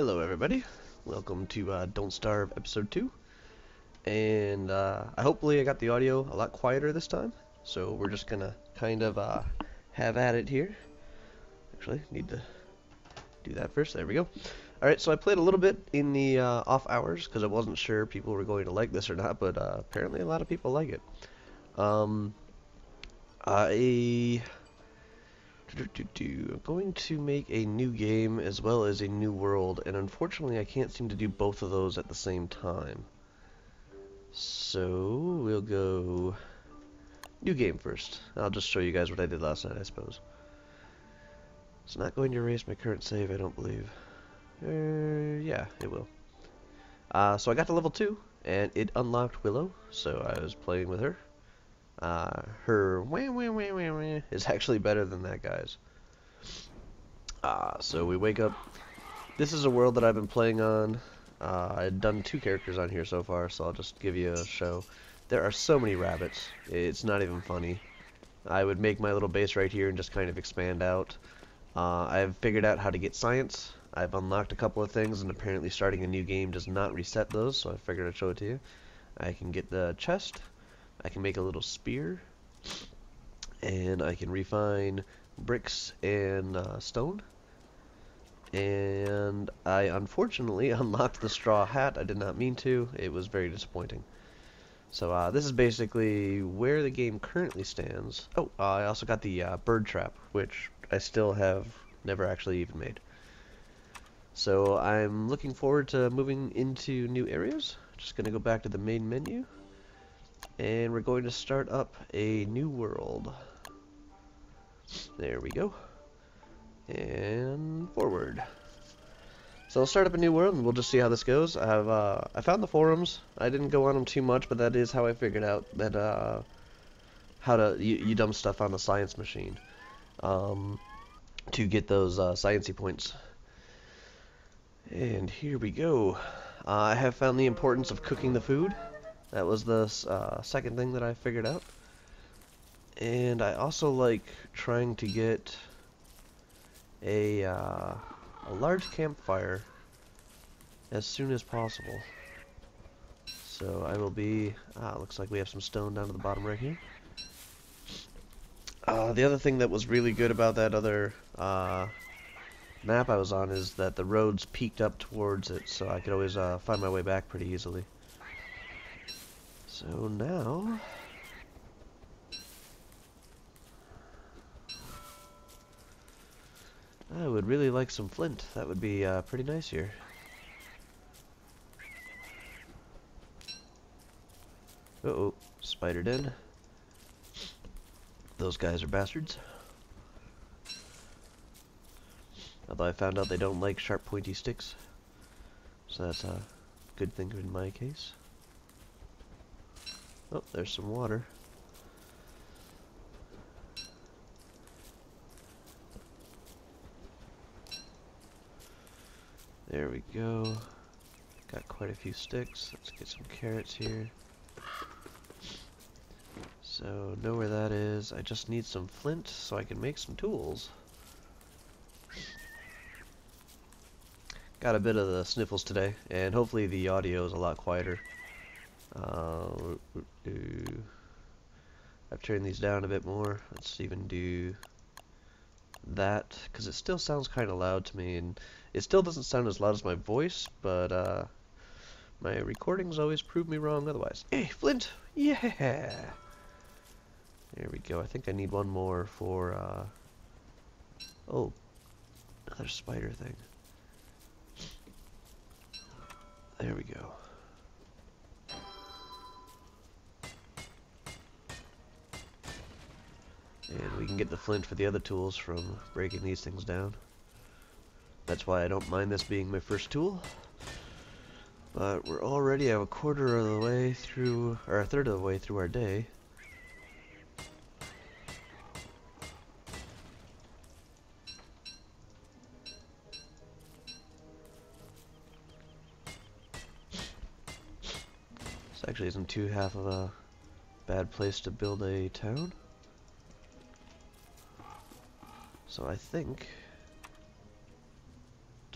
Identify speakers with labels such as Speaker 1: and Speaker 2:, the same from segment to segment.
Speaker 1: Hello everybody, welcome to Don't Starve episode 2, and hopefully I got the audio a lot quieter this time, so we're just gonna kind of have at it here. Actually, need to do that first, there we go. Alright, so I played a little bit in the off hours, because I wasn't sure people were going to like this or not, but apparently a lot of people like it. Um, I... I'm going to make a new game as well as a new world, and unfortunately I can't seem to do both of those at the same time. So we'll go new game first. I'll just show you guys what I did last night, I suppose. It's not going to erase my current save, I don't believe. Yeah, it will. So I got to level 2, and it unlocked Willow, so I was playing with her. Her wah wah wah wah wah is actually better than that guy's. So we wake up. This is a world that I've been playing on. I've done 2 characters on here so far, so I'll just give you a show. There are so many rabbits, it's not even funny. I would make my little base right here and just kind of expand out. I've figured out how to get science. I've unlocked a couple of things, and apparently starting a new game does not reset those, so I figured I'd show it to you. I can get the chest. I can make a little spear. And I can refine bricks and stone. And I unfortunately unlocked the straw hat. I did not mean to. It was very disappointing. So this is basically where the game currently stands. Oh, I also got the bird trap, which I still have never actually even made. So I'm looking forward to moving into new areas. Just going to go back to the main menu. And we're going to start up a new world. There we go. And forward. So I'll start up a new world and we'll just see how this goes. I found the forums. I didn't go on them too much, but that is how I figured out that how to you dump stuff on the science machine to get those sciencey points. And here we go. I have found the importance of cooking the food. That was the second thing that I figured out. And I also like trying to get a large campfire as soon as possible. So I will be... looks like we have some stone down to the bottom right here. The other thing that was really good about that other map I was on is that the roads peaked up towards it, so I could always find my way back pretty easily. So now... I would really like some flint. That would be pretty nice here. Uh-oh, spidered in. Those guys are bastards. Although I found out they don't like sharp pointy sticks. So that's a good thing in my case. Oh, there's some water. There we go. Got quite a few sticks. Let's get some carrots here. So, know where that is. I just need some flint so I can make some tools. Got a bit of the sniffles today, and hopefully the audio is a lot quieter. I've turned these down a bit more. Let's even do that, because it still sounds kind of loud to me, and it still doesn't sound as loud as my voice, but my recordings always prove me wrong otherwise. Hey, flint! Yeah! There we go. I think I need one more for, oh, another spider thing. There we go. And we can get the flint for the other tools from breaking these things down. That's why I don't mind this being my first tool. But we're already a quarter of the way through, or a third of the way through our day. This actually isn't too half of a bad place to build a town. So I think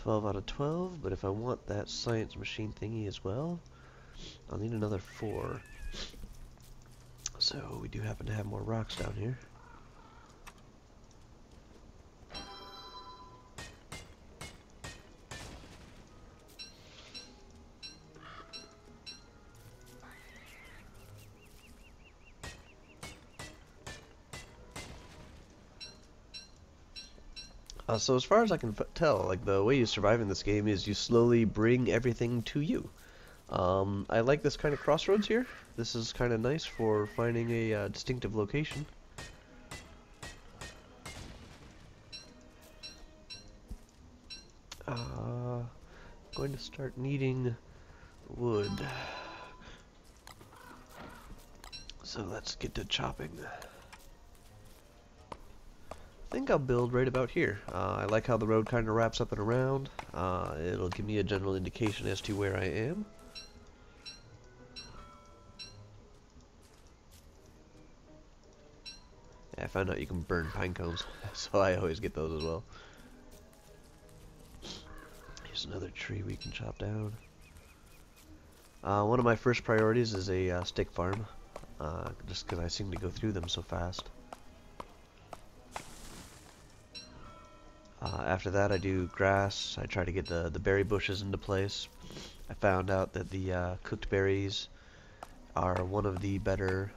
Speaker 1: 12 out of 12, but if I want that science machine thingy as well, I'll need another 4. So we do happen to have more rocks down here. So as far as I can tell, like, the way you survive in this game is you slowly bring everything to you. I like this kind of crossroads here. This is kind of nice for finding a distinctive location. Going to start needing wood. So let's get to chopping. I think I'll build right about here. I like how the road kind of wraps up and around. It'll give me a general indication as to where I am. Yeah, I found out you can burn pine cones, so I always get those as well. Here's another tree we can chop down. One of my first priorities is a stick farm, just because I seem to go through them so fast. After that I do grass. I try to get the berry bushes into place. I found out that the cooked berries are one of the better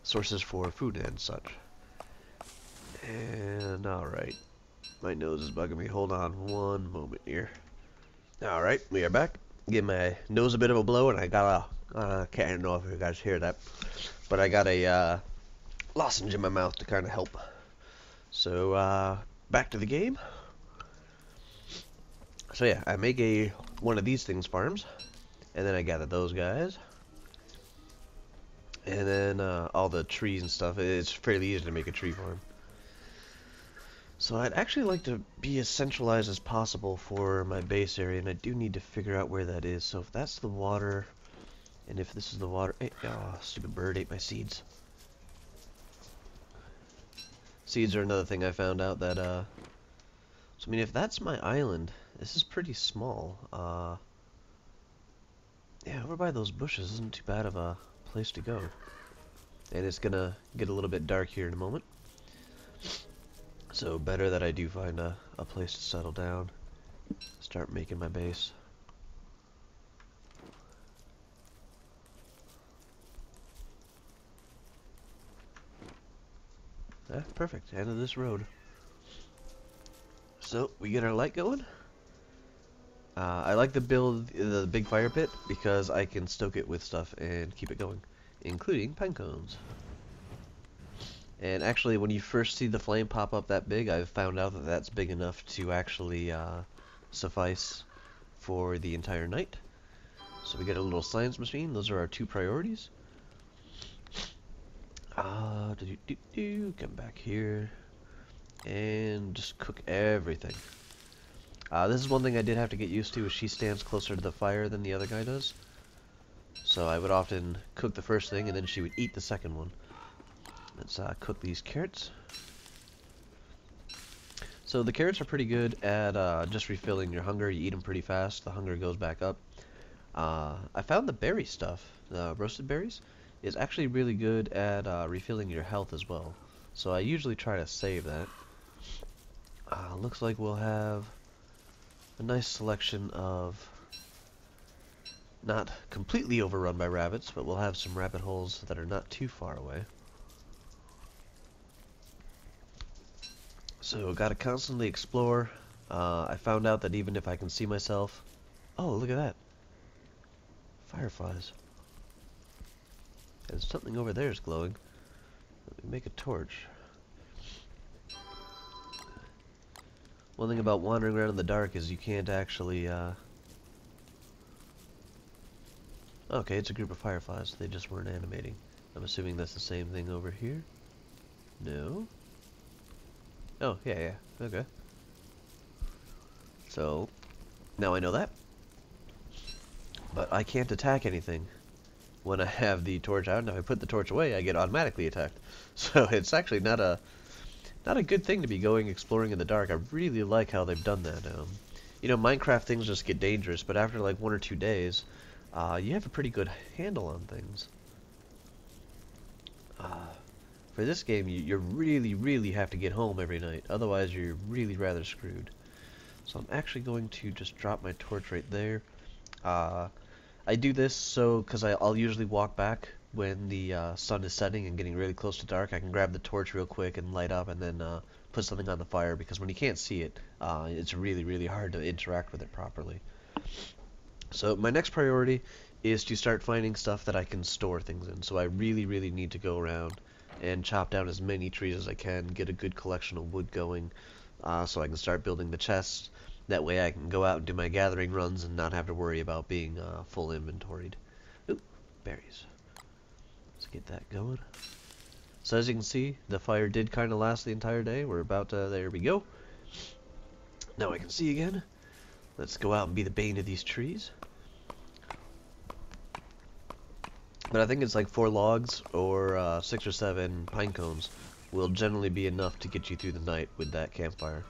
Speaker 1: sources for food and such. And alright, my nose is bugging me. Hold on one moment here. Alright, we are back. Give my nose a bit of a blow, and I got a, can't know if you guys hear that, but I got a lozenge in my mouth to kind of help. So, back to the game. So yeah, I make one of these things farms, and then I gather those guys. And then all the trees and stuff, it's fairly easy to make a tree farm. So I'd actually like to be as centralized as possible for my base area, and I do need to figure out where that is. So if that's the water, and if this is the water... Hey, oh, stupid bird ate my seeds. Seeds are another thing I found out that, so I mean, if that's my island, this is pretty small. Yeah, over by those bushes isn't too bad of a place to go. And it's gonna get a little bit dark here in a moment. So better that I do find a place to settle down. Start making my base. Ah, perfect. End of this road. So we get our light going. I like to build the big fire pit because I can stoke it with stuff and keep it going, including pine cones. And actually, when you first see the flame pop up that big, I've found out that that's big enough to actually suffice for the entire night. So we get a little science machine. Those are our 2 priorities. Come back here and just cook everything. This is one thing I did have to get used to, is she stands closer to the fire than the other guy does. So I would often cook the first thing and then she would eat the second one. Let's cook these carrots. So the carrots are pretty good at just refilling your hunger. You eat them pretty fast, the hunger goes back up. I found the berry stuff, the roasted berries, is actually really good at refilling your health as well. So I usually try to save that. Looks like we'll have a nice selection of, not completely overrun by rabbits, but we'll have some rabbit holes that are not too far away. So gotta constantly explore. I found out that even if I can see myself... Oh, look at that. Fireflies. And something over there is glowing. Let me make a torch. One thing about wandering around in the dark is you can't actually, Okay, it's a group of fireflies. They just weren't animating. I'm assuming that's the same thing over here. No? Oh, yeah. Okay. So, now I know that. But I can't attack anything when I have the torch out. Now if I put the torch away, I get automatically attacked. So it's actually not not a good thing to be going exploring in the dark. I really like how they've done that. You know, Minecraft things just get dangerous, but after like 1 or 2 days, you have a pretty good handle on things. For this game, you really have to get home every night. Otherwise, you're really rather screwed. So I'm actually going to just drop my torch right there. I do this so because I'll usually walk back when the sun is setting and getting really close to dark. I can grab the torch real quick and light up and then put something on the fire, because when you can't see it, it's really hard to interact with it properly. So my next priority is to start finding stuff that I can store things in. So I really need to go around and chop down as many trees as I can, get a good collection of wood going, so I can start building the chests. That way I can go out and do my gathering runs and not have to worry about being full inventoried. Ooh, berries. Let's get that going. So as you can see, the fire did kind of last the entire day. We're about to, there we go. Now I can see again. Let's go out and be the bane of these trees. But I think it's like 4 logs or 6 or 7 pine cones will generally be enough to get you through the night with that campfire.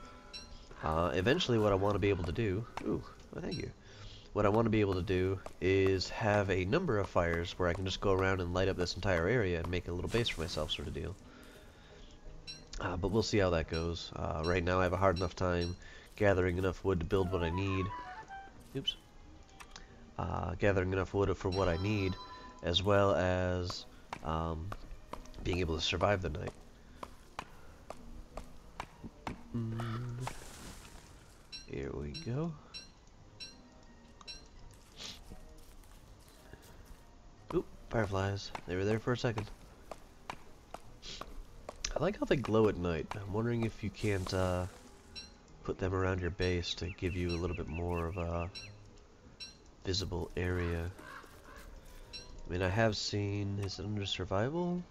Speaker 1: Eventually what I want to be able to do, ooh, well, thank you. What I want to be able to do is have a number of fires where I can just go around and light up this entire area and make a little base for myself, sort of deal. But we'll see how that goes. Right now I have a hard enough time gathering enough wood to build what I need. Oops. Gathering enough wood for what I need, as well as being able to survive the night. Here we go. Oop, fireflies. They were there for a second. I like how they glow at night. I'm wondering if you can't put them around your base to give you a little bit more of a visible area. I mean, I have seen, is it under survival?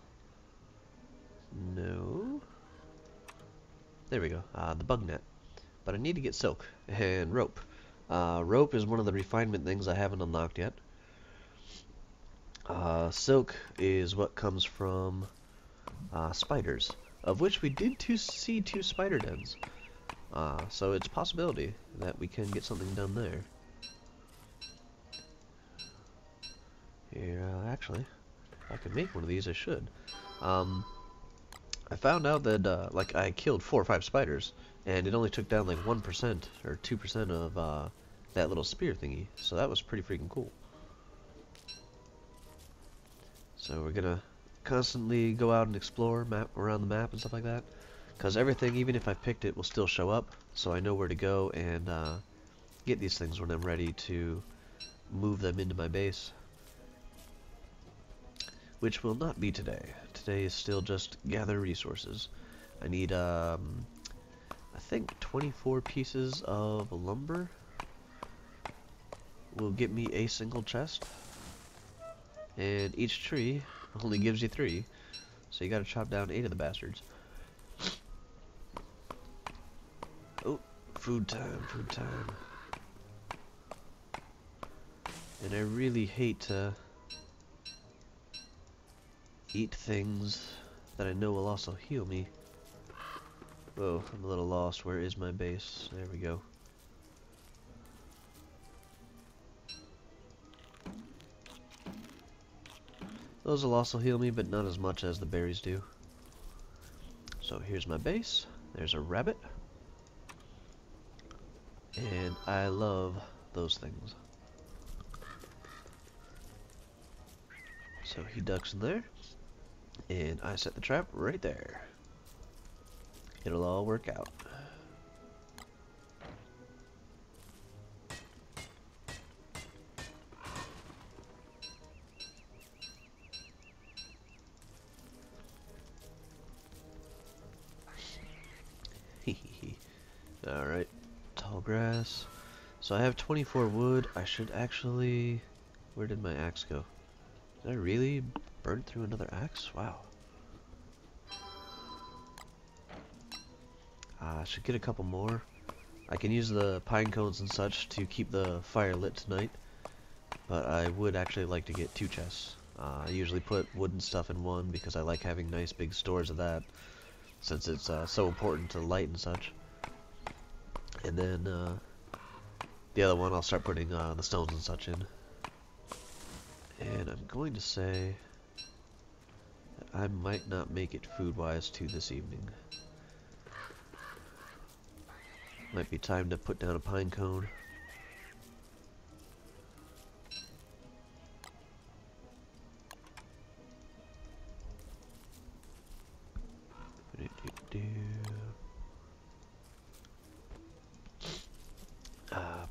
Speaker 1: No. There we go, the bug net. But I need to get silk and rope. Rope is one of the refinement things I haven't unlocked yet. Silk is what comes from spiders, of which we did see 2 spider dens. So it's a possibility that we can get something done there. Here, actually, if I could make one of these, I should. I found out that like I killed 4 or 5 spiders, and it only took down like 1% or 2% of that little spear thingy. So that was pretty freaking cool. So we're gonna constantly go out and explore around the map and stuff like that, because everything, even if I picked it, will still show up, so I know where to go and get these things when I'm ready to move them into my base. Which will not be today. Today is still just gather resources. I need, I think 24 pieces of lumber will get me a single chest. And each tree only gives you 3. So you gotta chop down 8 of the bastards. Oh, food time, food time. And I really hate to eat things that I know will also heal me. Whoa, I'm a little lost. Where is my base? There we go. Those will also heal me, but not as much as the berries do. So here's my base. There's a rabbit. And I love those things. So he ducks in there. And I set the trap right there. It'll all work out. Alright, tall grass. So I have 24 wood. I should actually... Where did my axe go? Did I really burn through another axe? Wow. I should get a couple more. I can use the pine cones and such to keep the fire lit tonight. But I would actually like to get 2 chests. I usually put wooden stuff in one because I like having nice big stores of that. since it's so important to light and such. And then the other one I'll start putting the stones and such in. And I'm going to say that I might not make it food-wise to this evening. Might be time to put down a pine cone.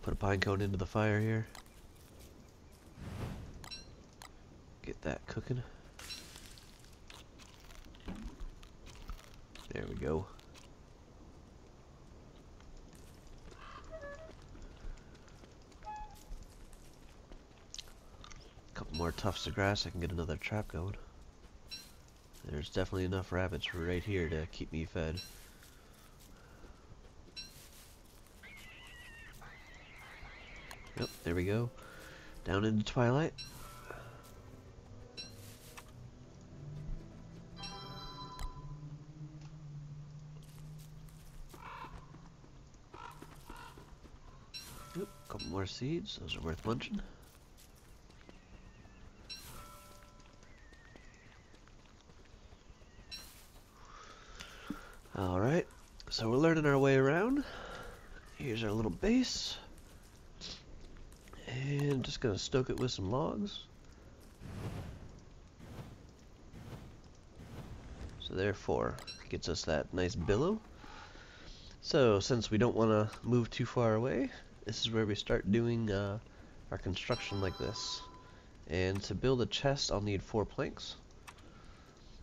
Speaker 1: Put a pine cone into the fire here. Get that cooking. There we go. Couple more tufts of grass, I can get another trap going. There's definitely enough rabbits right here to keep me fed. Yep, there we go. Down into twilight. Yep, couple more seeds. Those are worth munching. Alright, so we're learning our way around. Here's our little base. And just gonna stoke it with some logs. So therefore, gets us that nice billow. So since we don't want to move too far away, this is where we start doing our construction like this. And to build a chest, I'll need 4 planks.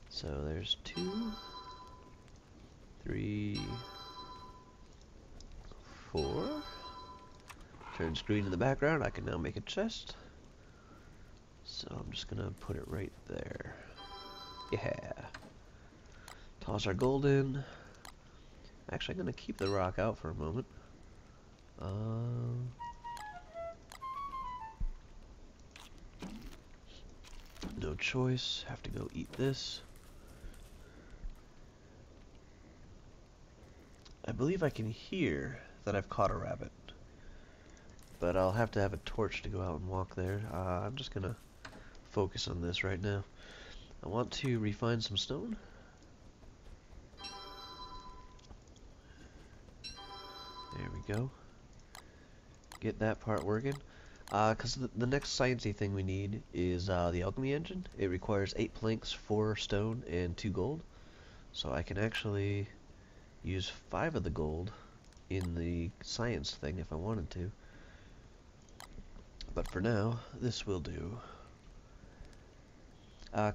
Speaker 1: So there's 2, 3, 4. Turns green in the background. I can now make a chest. So I'm just gonna put it right there. Yeah. Toss our gold in. Actually, I'm gonna keep the rock out for a moment. No choice. Have to go eat this. I believe I can hear that I've caught a rabbit. But I'll have to have a torch to go out and walk there. I'm just gonna focus on this right now. I want to refine some stone. There we go. Get that part working. Because the next sciencey thing we need is the alchemy engine. It requires 8 planks, 4 stone, and 2 gold. So I can actually use 5 of the gold in the science thing if I wanted to. But for now, this will do.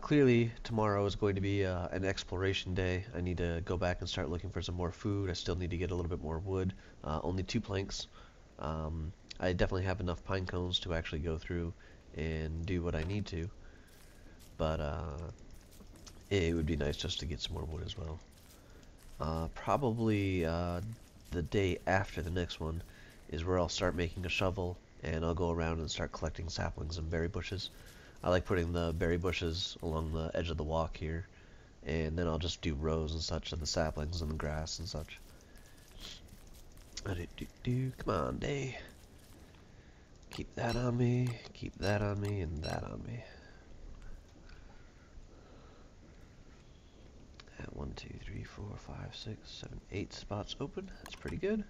Speaker 1: Clearly, tomorrow is going to be an exploration day. I need to go back and start looking for some more food. I still need to get a little bit more wood. Only 2 planks. I definitely have enough pine cones to actually go through and do what I need to. But it would be nice just to get some more wood as well. Probably the day after the next one is where I'll start making a shovel, and I'll go around and start collecting saplings and berry bushes. I like putting the berry bushes along the edge of the walk here, and then I'll just do rows and such of the saplings and the grass and such. Come on, day. Keep that on me, keep that on me, and that on me. 1, 2, 3, 4, 5, 6, 7, 8 spots open. That's pretty good.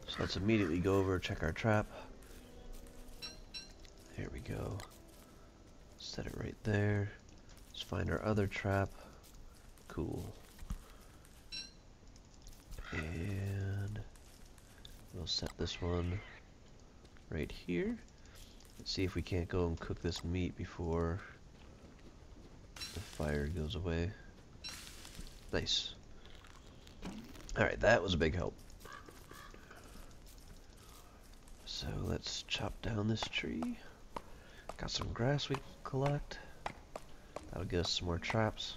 Speaker 1: So let's immediately go over, check our trap. Here we go. Set it right there. Let's find our other trap. Cool. And we'll set this one right here. Let's see if we can't go and cook this meat before the fire goes away. Nice. Alright, that was a big help. So let's chop down this tree. Got some grass we can collect. That'll get us some more traps.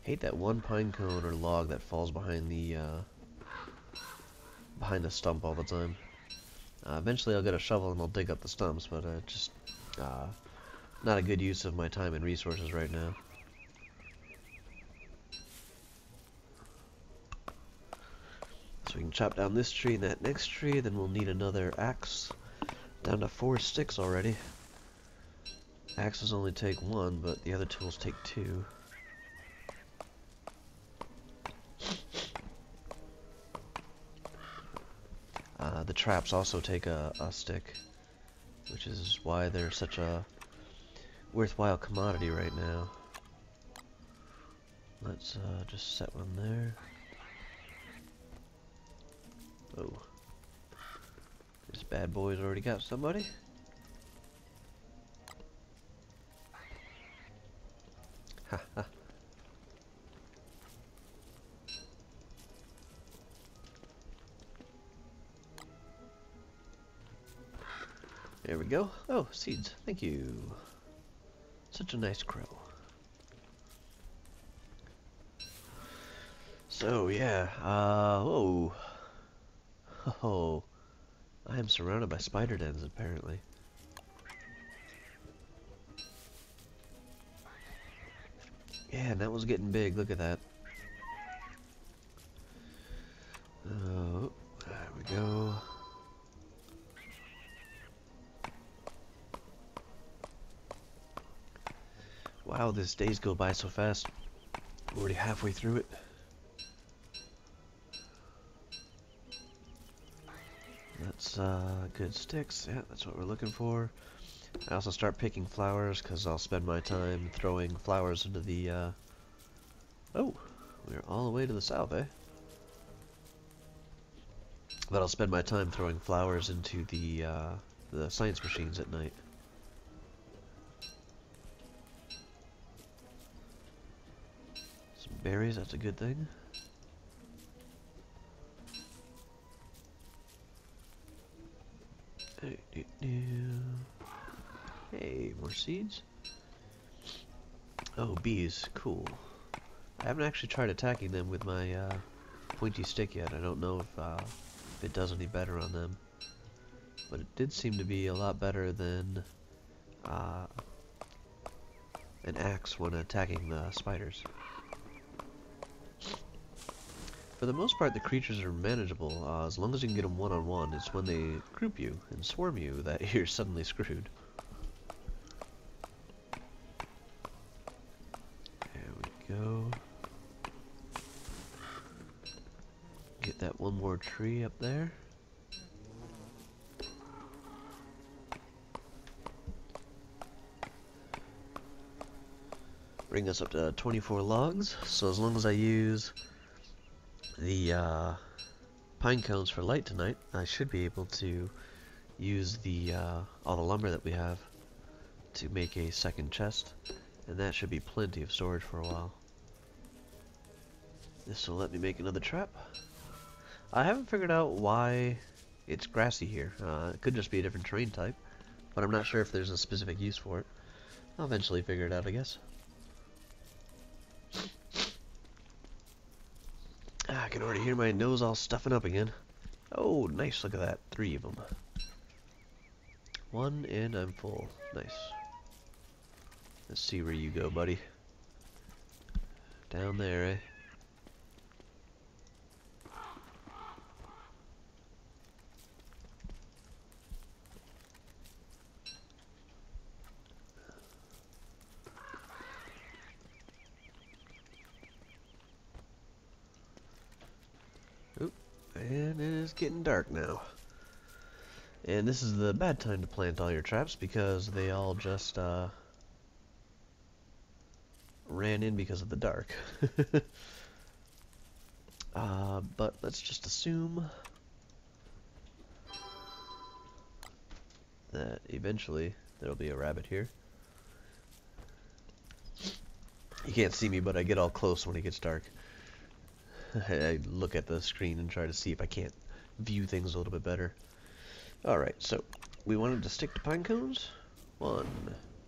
Speaker 1: Hate that one pine cone or log that falls behind the stump all the time. Eventually I'll get a shovel and I'll dig up the stumps, but just not a good use of my time and resources right now. So we can chop down this tree and that next tree, then we'll need another axe. Down to 4 sticks already. Axes only take 1, but the other tools take 2. The traps also take a stick, which is why they're such a worthwhile commodity right now. Let's just set one there. Oh. This bad boy's already got somebody. Ha ha. There we go. Oh, seeds. Thank you. Such a nice crow. So, yeah. Whoa. Oh. I am surrounded by spider dens, apparently. Yeah, and that was getting big. Look at that. Oh, there we go. Wow, these days go by so fast. We're already halfway through it. That's good sticks. Yeah, that's what we're looking for. I also start picking flowers because I'll spend my time throwing flowers into the oh, we're all the way to the south, eh? But I'll spend my time throwing flowers into the science machines at night. Some berries, that's a good thing. Hey, more seeds. Oh, bees, cool. I haven't actually tried attacking them with my pointy stick yet. I don't know if it does any better on them. But it did seem to be a lot better than an axe when attacking the spiders. For the most part, the creatures are manageable, as long as you can get them one-on-one. It's when they group you and swarm you that you're suddenly screwed. There we go. Get that one more tree up there. Bring us up to 24 logs, so as long as I use the pine cones for light tonight, I should be able to use the all the lumber that we have to make a second chest, and that should be plenty of storage for a while. This will let me make another trap. I haven't figured out why it's grassy here. It could just be a different terrain type, but I'm not sure if there's a specific use for it. I'll eventually figure it out, I guess. I can already hear my nose all stuffing up again. Oh, nice, look at that. 3 of them. 1 and I'm full. Nice. Let's see where you go, buddy. Down there, eh? Oop, and it is getting dark now. And this is the bad time to plant all your traps because they all just ran in because of the dark. But let's just assume that eventually there'll be a rabbit here. You can't see me, but I get all close when it gets dark. I look at the screen and try to see if I can't view things a little bit better. Alright, so we wanted to stick to pine cones. 1,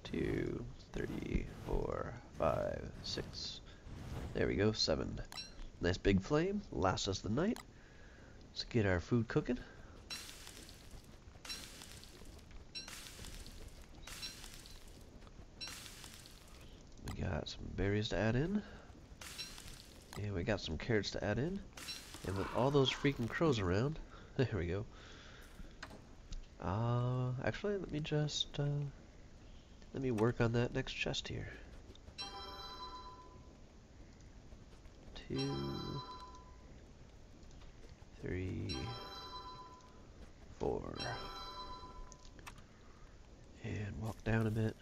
Speaker 1: 2, 3, 4, 5, 6. There we go, 7. Nice big flame, lasts us the night. Let's get our food cooking. got some berries to add in. And we got some carrots to add in. And with all those freaking crows around, there we go. Actually, let me just, let me work on that next chest here. 2, 3, 4. And walk down a bit.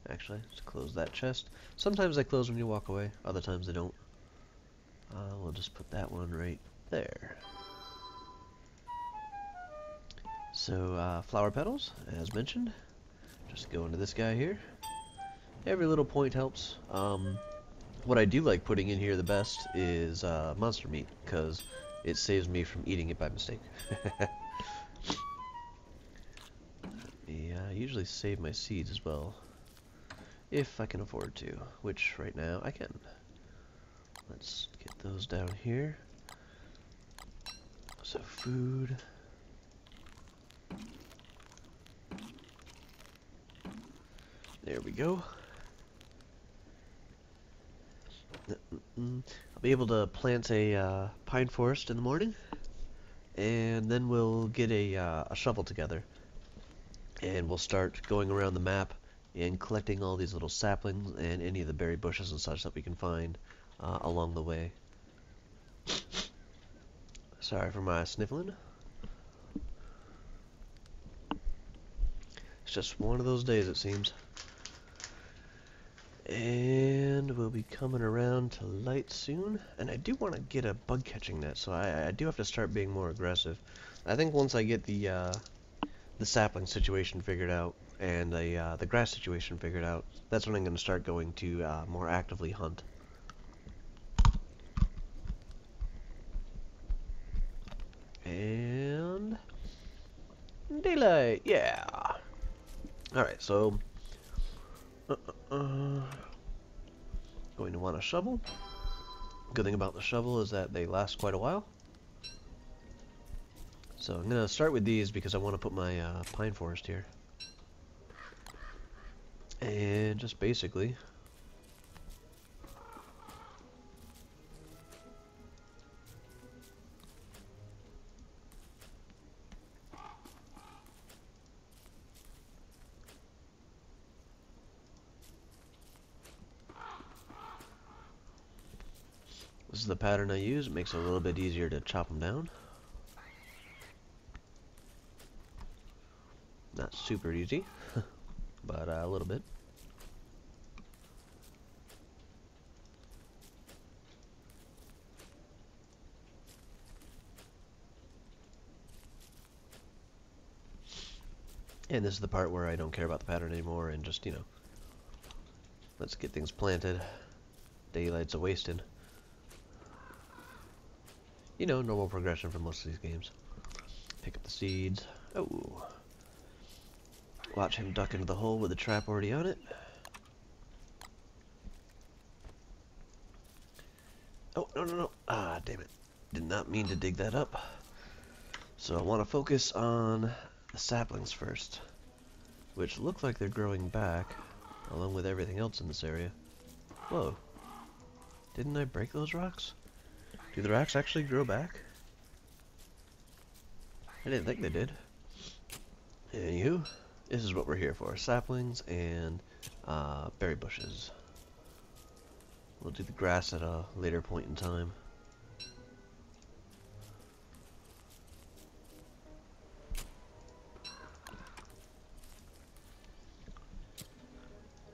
Speaker 1: Actually, let's close that chest. Sometimes they close when you walk away, other times they don't. We'll just put that one right there. So, flower petals, as mentioned. Just go into this guy here. Every little point helps. What I do like putting in here the best is monster meat, because it saves me from eating it by mistake. I usually save my seeds as well, if I can afford to, which right now I can. Let's get those down here. So food. There we go. I'll be able to plant a pine forest in the morning, and then we'll get a shovel together, and we'll start going around the map and collecting all these little saplings and any of the berry bushes and such that we can find along the way. Sorry for my sniffling. It's just one of those days, it seems. And we'll be coming around to light soon. And I do want to get a bug catching net, so I do have to start being more aggressive. I think once I get the sapling situation figured out and the grass situation figured out, that's when I'm going to start going to more actively hunt. And daylight, yeah. Alright, so going to want a shovel. Good thing about the shovel is that they last quite a while. So I'm going to start with these because I want to put my pine forest here. And just basically this is the pattern I use. It makes it a little bit easier to chop them down. Not super easy, but a little bit. And this is the part where I don't care about the pattern anymore and just, you know, let's get things planted. Daylight's a wasting. You know, normal progression for most of these games. Pick up the seeds. Oh. Watch him duck into the hole with the trap already on it. Oh, no, no, no. Ah, damn it. Did not mean to dig that up. So I want to focus on the saplings first, which look like they're growing back, along with everything else in this area. Whoa. Didn't I break those rocks? Do the rocks actually grow back? I didn't think they did. Anywho, this is what we're here for. Saplings and berry bushes. We'll do the grass at a later point in time.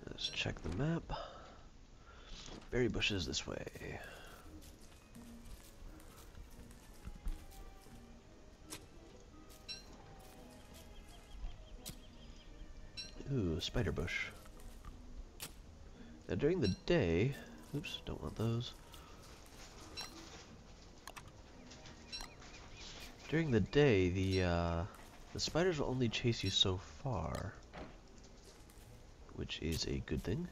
Speaker 1: Let's check the map. Berry bushes this way. Ooh, spider bush. Now during the day, oops, don't want those. During the day, the spiders will only chase you so far, which is a good thing.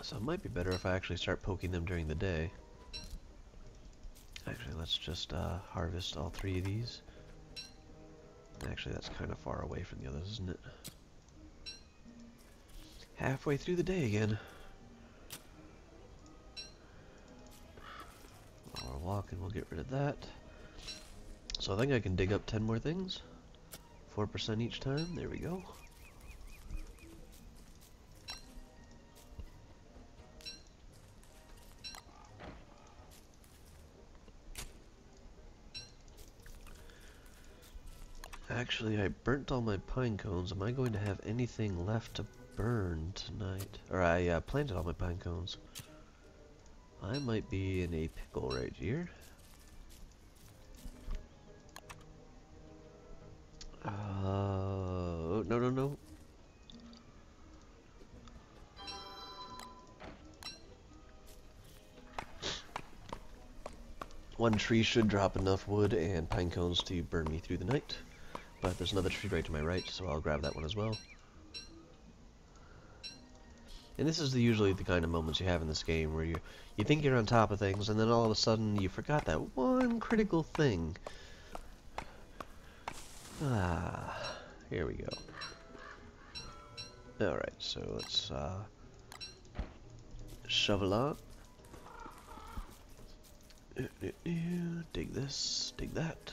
Speaker 1: So it might be better if I actually start poking them during the day. Actually, let's just harvest all 3 of these. Actually, that's kind of far away from the others, isn't it? Halfway through the day again. While we're walking, we'll get rid of that. So I think I can dig up 10 more things. 4% each time. There we go. Actually, I burnt all my pine cones. Am I going to have anything left to burn tonight? Or I planted all my pine cones. I might be in a pickle right here. No. One tree should drop enough wood and pine cones to burn me through the night. But there's another tree right to my right, so I'll grab that one as well. And this is usually the kind of moments you have in this game where you think you're on top of things, and then all of a sudden you forgot that one critical thing. Here we go. Alright, so let's shovel on. Dig this, dig that.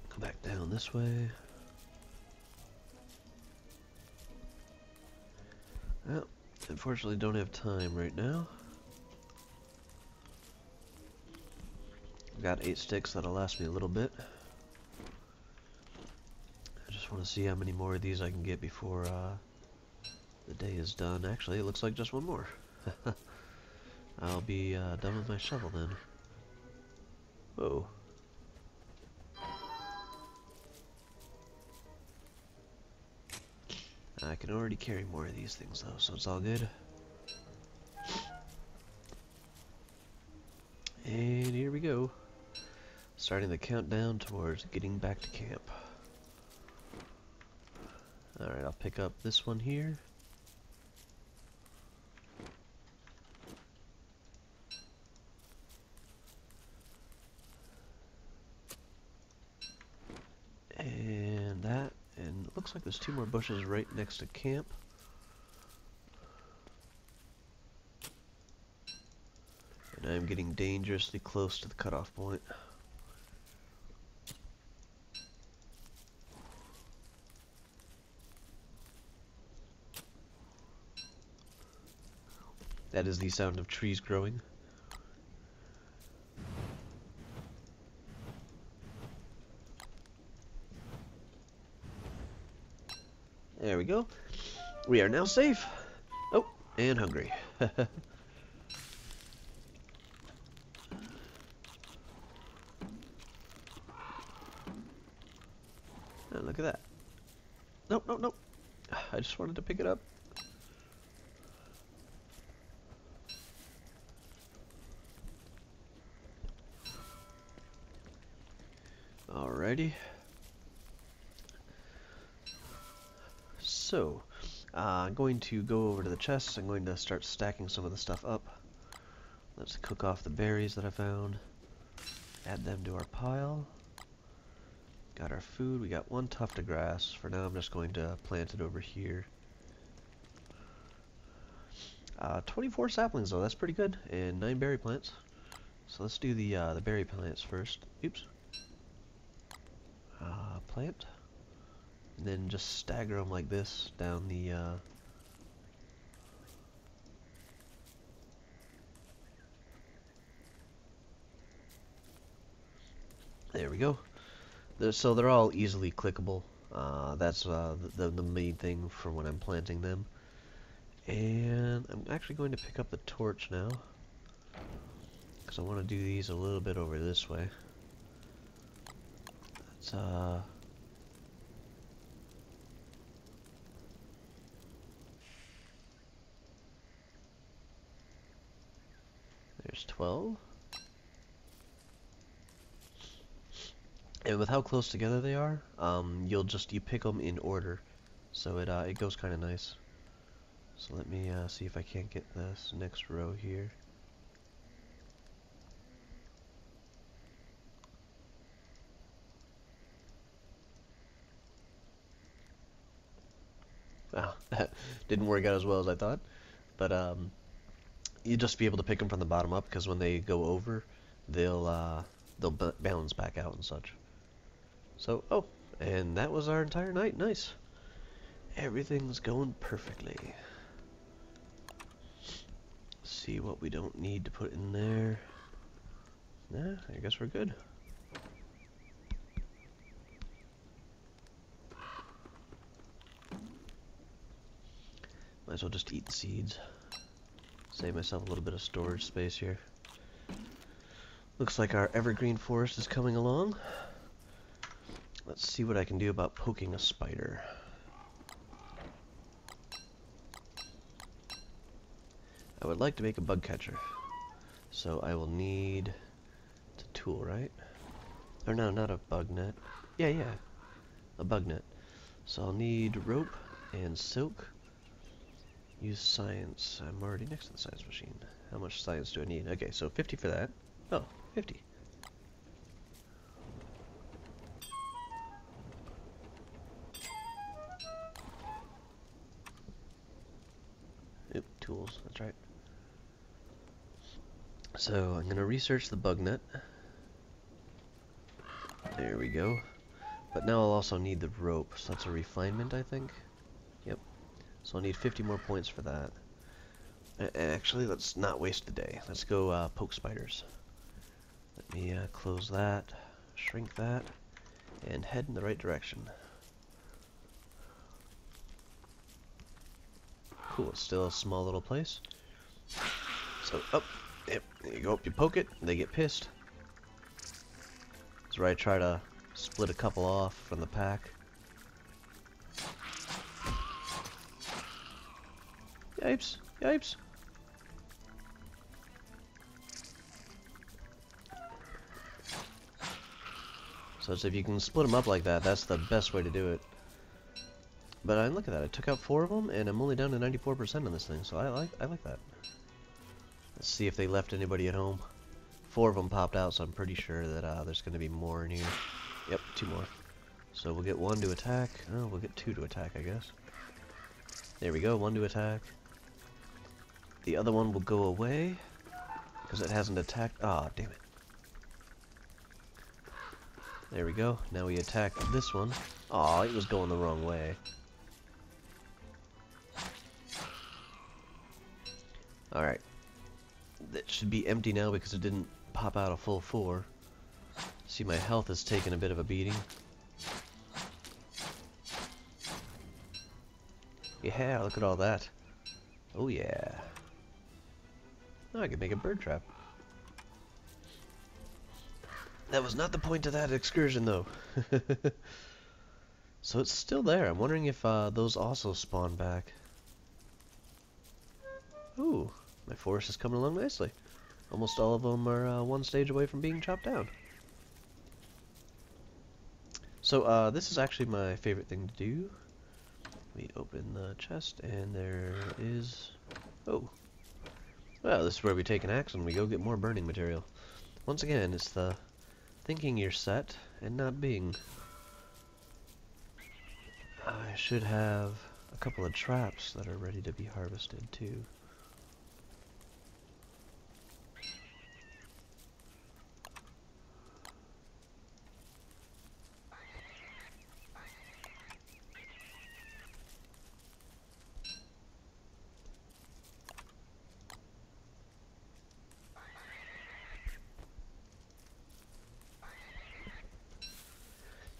Speaker 1: Go back down this way. Well, unfortunately don't have time right now. I've got 8 sticks, that'll last me a little bit. I just want to see how many more of these I can get before the day is done. Actually, it looks like just one more. I'll be done with my shovel then. Whoa. I can already carry more of these things though, so it's all good. And here we go. Starting the countdown towards getting back to camp. Alright, I'll pick up this one here. And that, and it looks like there's 2 more bushes right next to camp. And I'm getting dangerously close to the cutoff point. That is the sound of trees growing. There we go. We are now safe. Oh, and hungry. Oh, look at that. Nope. I just wanted to pick it up. Alrighty. So, I'm going to go over to the chests. I'm going to start stacking some of the stuff up. Let's cook off the berries that I found. Add them to our pile. Got our food. We got 1 tuft of grass. For now, I'm just going to plant it over here. 24 saplings though. That's pretty good. And 9 berry plants. So let's do the berry plants first. Oops. Plant. And then just stagger them like this down the there we go. So they're all easily clickable. That's the main thing for when I'm planting them. And I'm actually going to pick up the torch now, because I want to do these a little bit over this way. Let's there's 12. And with how close together they are, you pick them in order. so it goes kind of nice. So let me see if I can't get this next row here. Wow, that didn't work out as well as I thought, but you just be able to pick them from the bottom up, because when they go over, they'll balance back out and such. So, oh, and that was our entire night. Nice. Everything's going perfectly. See what we don't need to put in there. Nah, I guess we're good. Might as well just eat the seeds. Save myself a little bit of storage space here. Looks like our evergreen forest is coming along. Let's see what I can do about poking a spider. I would like to make a bug catcher. So I will need... It's a tool, right? Or no, not a bug net. Yeah, a bug net. So I'll need rope and silk. Use science. I'm already next to the science machine. How much science do I need? Okay, so 50 for that. Oh, 50. Oop, tools, that's right. So I'm going to research the bug net. There we go. But now I'll also need the rope, so that's a refinement, I think. Yep. So I'll need 50 more points for that. Actually, let's not waste the day. Let's go poke spiders. Let me close that, shrink that, and head in the right direction. Cool, it's still a small little place. So, up, yep, you go up, you poke it, they get pissed. That's where I try to split a couple off from the pack. Yipes, yipes. So if you can split them up like that, that's the best way to do it. But look at that, I took out 4 of them, and I'm only down to 94% on this thing, so I like that. Let's see if they left anybody at home. 4 of them popped out, so I'm pretty sure that there's going to be more in here. Yep, 2 more. So we'll get 1 to attack. Oh, we'll get 2 to attack, I guess. There we go, 1 to attack. The other one will go away, because it hasn't attacked. Ah, damn it. There we go. Now we attack this one. Aw, it was going the wrong way. Alright. That should be empty now because it didn't pop out a full 4. See, my health has taken a bit of a beating. Yeah, look at all that. Oh yeah. Oh, I could make a bird trap. That was not the point of that excursion, though. So it's still there. I'm wondering if those also spawn back. Ooh, my forest is coming along nicely. Almost all of them are 1 stage away from being chopped down. So this is actually my favorite thing to do. We open the chest, and there is... Oh. Well, this is where we take an axe and we go get more burning material. Once again, it's the thinking you're set and not being. I should have a couple of traps that are ready to be harvested too.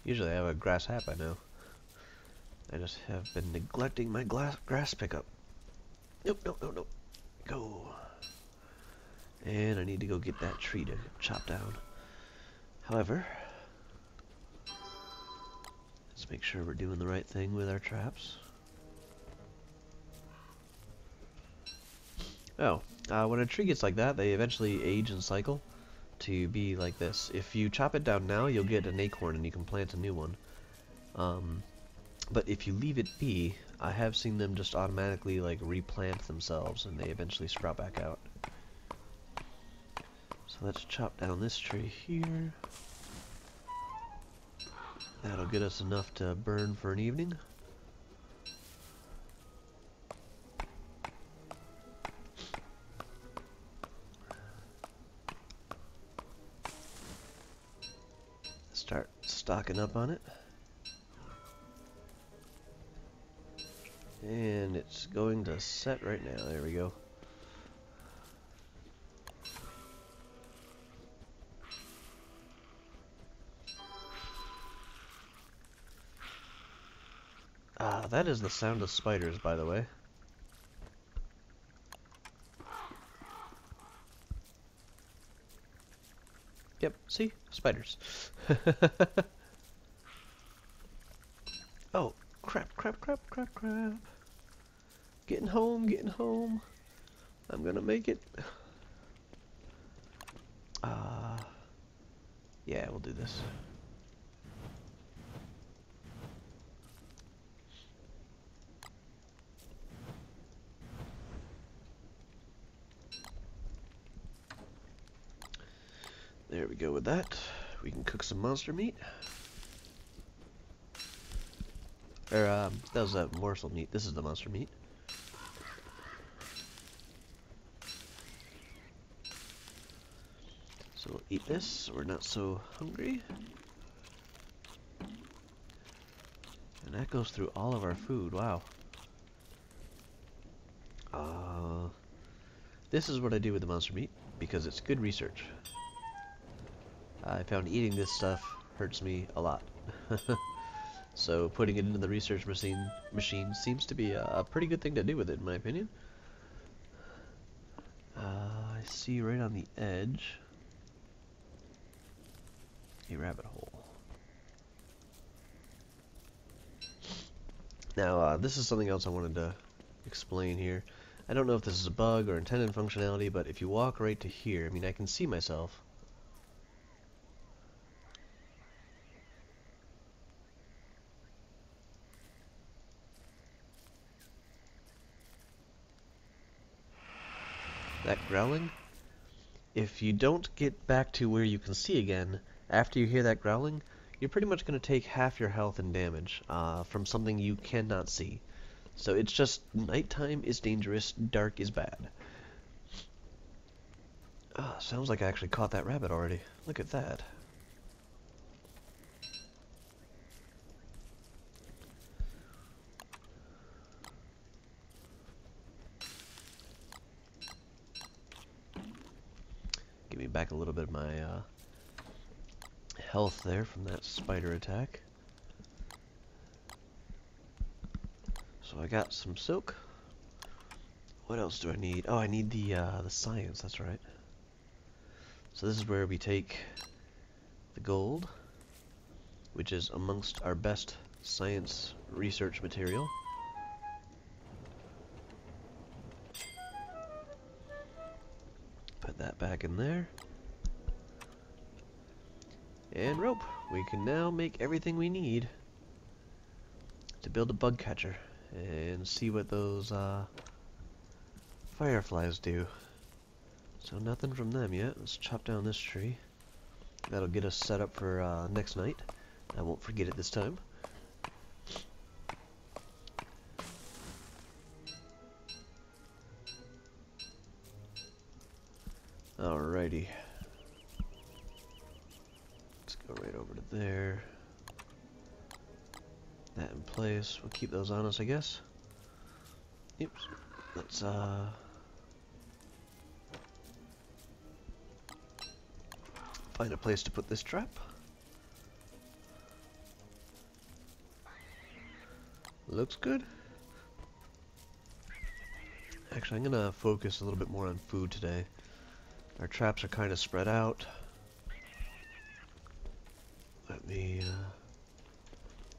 Speaker 1: Usually I have a grass hat by now. I just have been neglecting my grass pickup. Nope, nope, nope, nope. Go. And I need to go get that tree to chop down. However, let's make sure we're doing the right thing with our traps. Oh, when a tree gets like that, they eventually age and cycle to be like this. If you chop it down now, you'll get an acorn and you can plant a new one. But if you leave it be, I have seen them just automatically like replant themselves and they eventually sprout back out. So let's chop down this tree here. That'll get us enough to burn for an evening. Start stocking up on it. And it's going to set right now. There we go. Ah, that is the sound of spiders, by the way. Yep, see? Spiders. Oh, crap, crap, crap, crap, crap. Getting home, getting home. I'm gonna make it. Yeah, we'll do this. There we go with that. We can cook some monster meat. Or, that was a morsel meat. This is the monster meat. So we'll eat this so we're not so hungry. And that goes through all of our food. Wow. This is what I do with the monster meat because it's good research. I found eating this stuff hurts me a lot. So putting it into the research machine seems to be a pretty good thing to do with it, in my opinion. I see right on the edge a rabbit hole. Now, this is something else I wanted to explain here. I don't know if this is a bug or intended functionality, but if you walk right to here, I mean, I can see myself. That growling? If you don't get back to where you can see again, after you hear that growling, you're pretty much going to take half your health and damage from something you cannot see. So it's just, nighttime is dangerous, dark is bad. Sounds like I actually caught that rabbit already. Look at that. Give me back a little bit of my health there from that spider attack. So I got some silk. What else do I need? Oh, I need the science, that's right. So this is where we take the gold, which is amongst our best science research material. Put that back in there. And rope. We can now make everything we need to build a bug catcher and see what those fireflies do. So nothing from them yet. Let's chop down this tree. That'll get us set up for next night. I won't forget it this time. Alrighty. Let's go right over to there. That in place. We'll keep those on us, I guess. Oops. Let's find a place to put this trap. Looks good. Actually, I'm gonna focus a little bit more on food today. Our traps are kind of spread out. Let me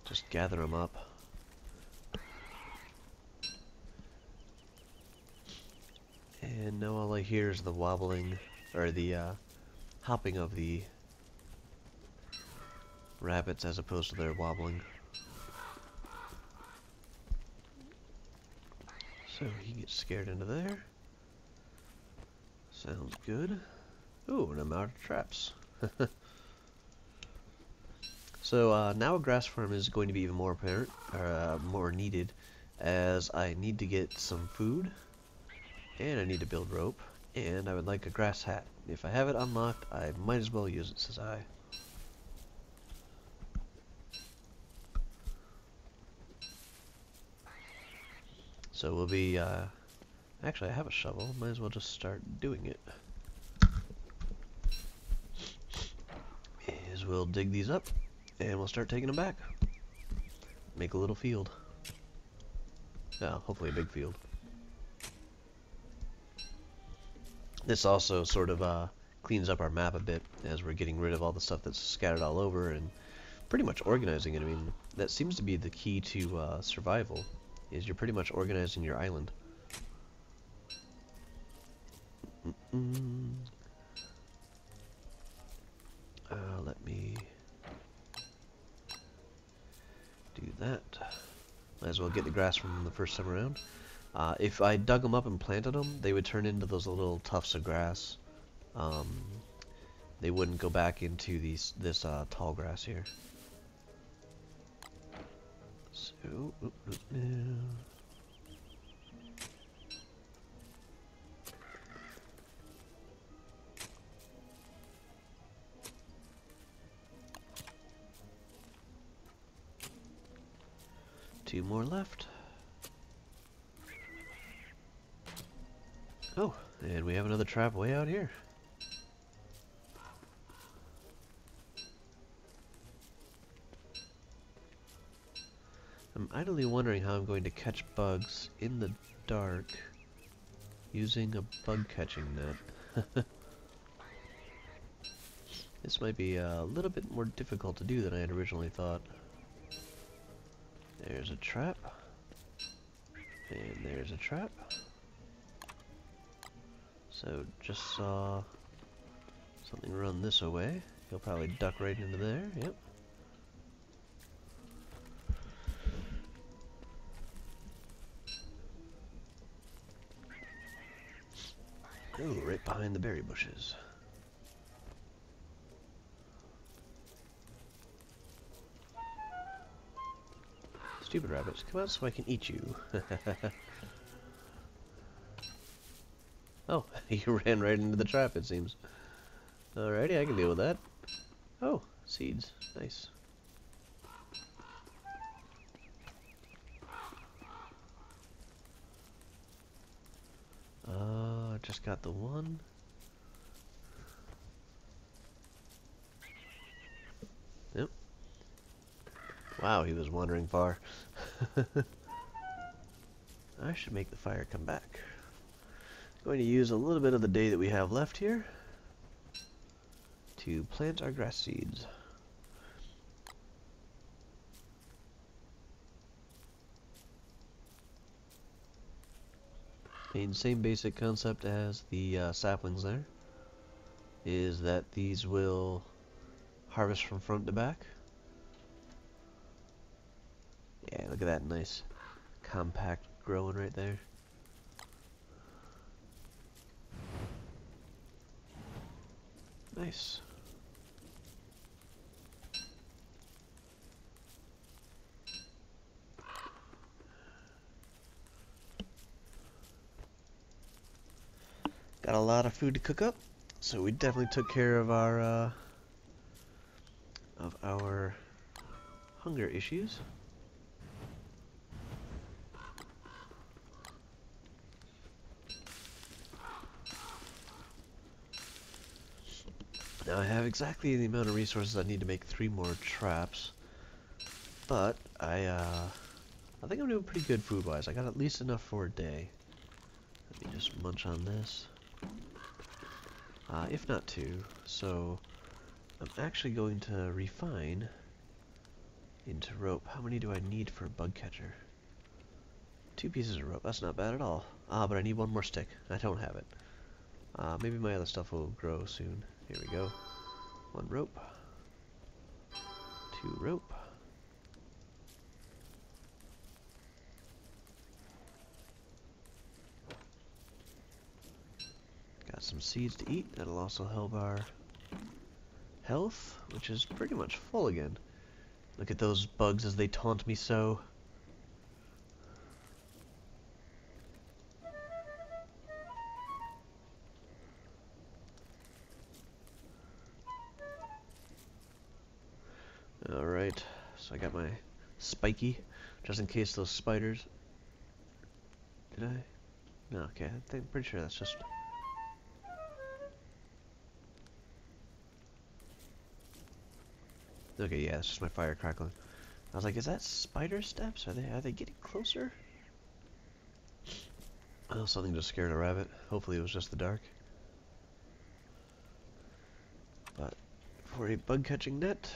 Speaker 1: just gather them up. And now all I hear is the wobbling, or the hopping of the rabbits as opposed to their wobbling. So he gets scared into there. Sounds good. Ooh, and I'm out of traps. So now a grass farm is going to be even more apparent, or more needed, as I need to get some food, and I need to build rope, and I would like a grass hat. If I have it unlocked, I might as well use it, says I. So we'll be, actually I have a shovel, might as well just start doing it. Is we'll dig these up, and we'll start taking them back. Make a little field. Yeah, hopefully a big field. This also sort of cleans up our map a bit, as we're getting rid of all the stuff that's scattered all over and pretty much organizing it. I mean, that seems to be the key to survival, is you're pretty much organizing your island. Let me do that. Might as well get the grass from the first time around. If I dug them up and planted them, they would turn into those little tufts of grass. They wouldn't go back into this tall grass here. So, two more left. Oh, and we have another trap way out here. I'm idly wondering how I'm going to catch bugs in the dark using a bug catching net. This might be a little bit more difficult to do than I had originally thought. There's a trap. And there's a trap. So just saw something run this way. He'll probably duck right into there. Yep. Ooh, right behind the berry bushes. Stupid rabbits, come out so I can eat you. Oh, you ran right into the trap, it seems. Alrighty, I can deal with that. Oh, seeds. Nice. Just got the one. Yep. Wow, he was wandering far. I should make the fire come back. Going to use a little bit of the day that we have left here to plant our grass seeds. And same basic concept as the saplings there, is that these will harvest from front to back. Yeah, look at that nice compact growing right there. Nice. Got a lot of food to cook up, so we definitely took care of our hunger issues. Now I have exactly the amount of resources I need to make 3 more traps, but I think I'm doing pretty good food-wise. I got at least enough for a day. Let me just munch on this. If not 2, so I'm actually going to refine into rope. How many do I need for a bug catcher? 2 pieces of rope, that's not bad at all. But I need 1 more stick. I don't have it. Maybe my other stuff will grow soon. Here we go. 1 rope. 2 rope. some seeds to eat. That'll also help our health, which is pretty much full again. Look at those bugs as they taunt me so. Alright, so I got my spiky, just in case those spiders... Did I? No, okay, I'm pretty sure that's just... Okay, yeah, it's just my fire crackling. I was like, is that spider steps? Are they getting closer? Oh, something just scared a rabbit. Hopefully it was just the dark. But for a bug catching net,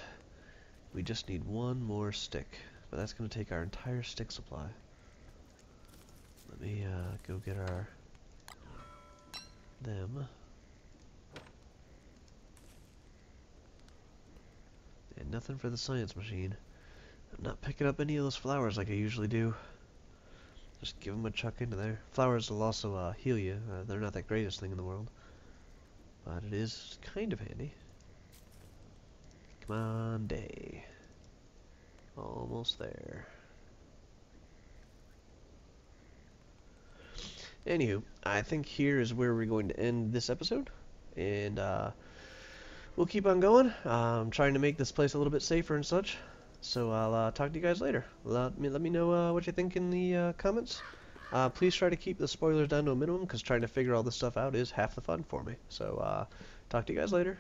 Speaker 1: we just need one more stick. But that's going to take our entire stick supply. Let me go get them. And nothing for the science machine. I'm not picking up any of those flowers like I usually do. Just give them a chuck into there. Flowers will also heal you. They're not the greatest thing in the world. But it is kind of handy. Come on, day. Almost there. Anywho, I think here is where we're going to end this episode. And we'll keep on going. I'm trying to make this place a little bit safer and such. So I'll talk to you guys later. Let me know what you think in the comments. Please try to keep the spoilers down to a minimum, because trying to figure all this stuff out is half the fun for me. So talk to you guys later.